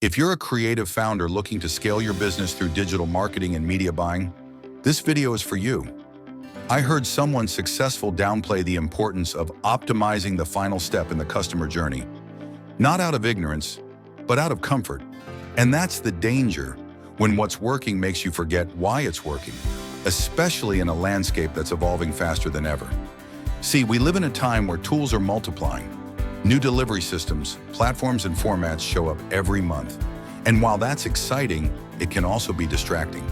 If you're a creative founder looking to scale your business through digital marketing and media buying, this video is for you. I heard someone successful downplay the importance of optimizing the final step in the customer journey, not out of ignorance, but out of comfort. And that's the danger when what's working makes you forget why it's working, especially in a landscape that's evolving faster than ever. See, we live in a time where tools are multiplying. New delivery systems, platforms, and formats show up every month. And while that's exciting, it can also be distracting.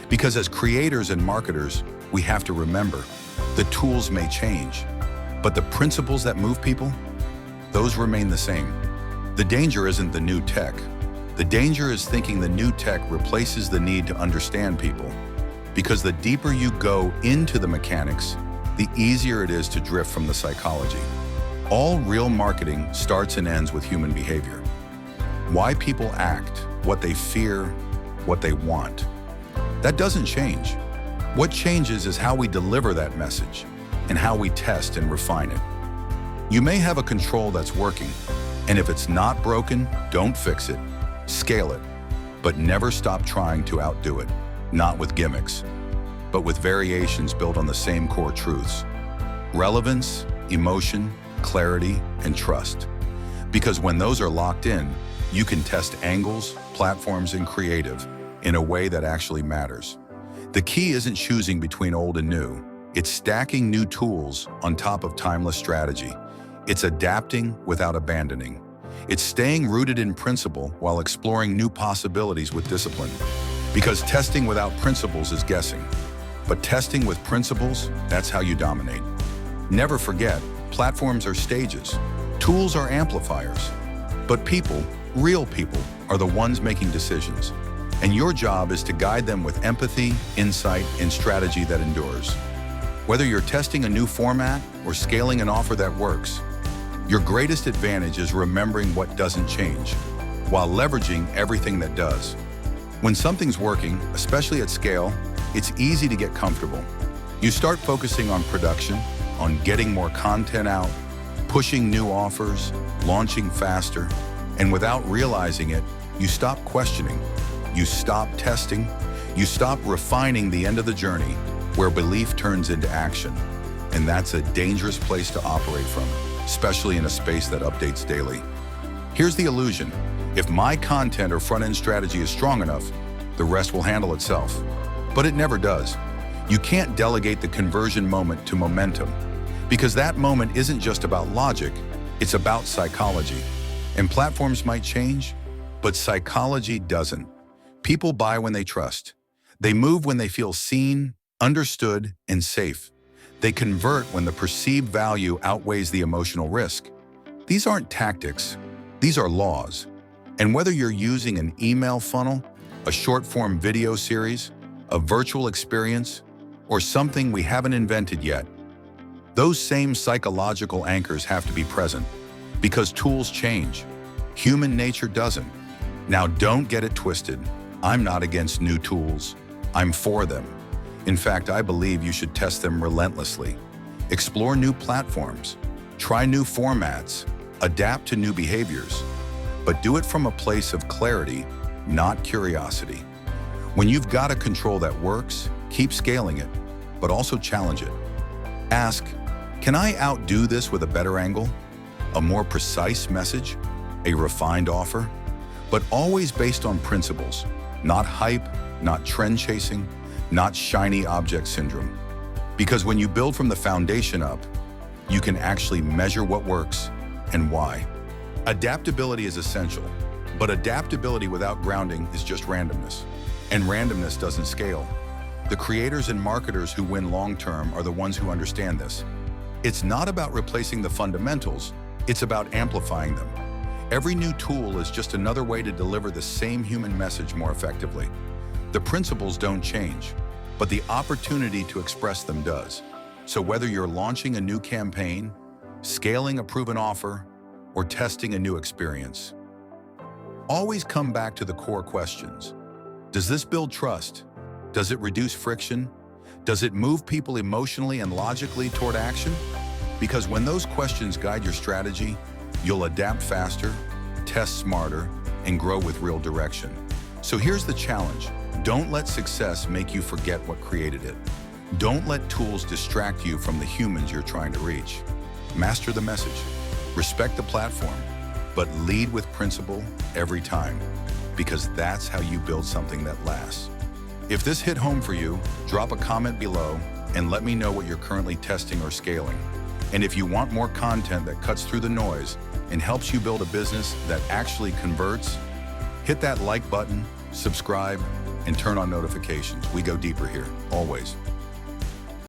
Because as creators and marketers, we have to remember, the tools may change, but the principles that move people, those remain the same. The danger isn't the new tech. The danger is thinking the new tech replaces the need to understand people. Because the deeper you go into the mechanics, the easier it is to drift from the psychology. All real marketing starts and ends with human behavior. Why people act, what they fear, what they want. That doesn't change. What changes is how we deliver that message and how we test and refine it. You may have a control that's working, and if it's not broken, don't fix it. Scale it, but never stop trying to outdo it. Not with gimmicks, but with variations built on the same core truths. Relevance, emotion, clarity, and trust. Because when those are locked in, you can test angles, platforms, and creative in a way that actually matters. The key isn't choosing between old and new. It's stacking new tools on top of timeless strategy. It's adapting without abandoning. It's staying rooted in principle while exploring new possibilities with discipline. Because testing without principles is guessing. But testing with principles, that's how you dominate. Never forget, platforms are stages, tools are amplifiers, but people, real people, are the ones making decisions. And your job is to guide them with empathy, insight, and strategy that endures. Whether you're testing a new format or scaling an offer that works, your greatest advantage is remembering what doesn't change, while leveraging everything that does. When something's working, especially at scale, it's easy to get comfortable. You start focusing on production, on getting more content out, pushing new offers, launching faster, and without realizing it, you stop questioning, you stop testing, you stop refining the end of the journey where belief turns into action. And that's a dangerous place to operate from, especially in a space that updates daily. Here's the illusion. If my content or front-end strategy is strong enough, the rest will handle itself. But it never does. You can't delegate the conversion moment to momentum, because that moment isn't just about logic, it's about psychology. And platforms might change, but psychology doesn't. People buy when they trust. They move when they feel seen, understood, and safe. They convert when the perceived value outweighs the emotional risk. These aren't tactics, these are laws. And whether you're using an email funnel, a short-form video series, a virtual experience, or something we haven't invented yet, those same psychological anchors have to be present, because tools change. Human nature doesn't. Now don't get it twisted. I'm not against new tools. I'm for them. In fact, I believe you should test them relentlessly. Explore new platforms, try new formats, adapt to new behaviors, but do it from a place of clarity, not curiosity. When you've got a control that works, keep scaling it, but also challenge it. Ask, can I outdo this with a better angle? A more precise message? A refined offer? But always based on principles, not hype, not trend chasing, not shiny object syndrome. Because when you build from the foundation up, you can actually measure what works and why. Adaptability is essential, but adaptability without grounding is just randomness. And randomness doesn't scale. The creators and marketers who win long-term are the ones who understand this. It's not about replacing the fundamentals, it's about amplifying them. Every new tool is just another way to deliver the same human message more effectively. The principles don't change, but the opportunity to express them does. So whether you're launching a new campaign, scaling a proven offer, or testing a new experience, always come back to the core questions. Does this build trust? Does it reduce friction? Does it move people emotionally and logically toward action? Because when those questions guide your strategy, you'll adapt faster, test smarter, and grow with real direction. So here's the challenge. Don't let success make you forget what created it. Don't let tools distract you from the humans you're trying to reach. Master the message. Respect the platform, but lead with principle every time, because that's how you build something that lasts. If this hit home for you, drop a comment below and let me know what you're currently testing or scaling. And if you want more content that cuts through the noise and helps you build a business that actually converts, hit that like button, subscribe, and turn on notifications. We go deeper here, always.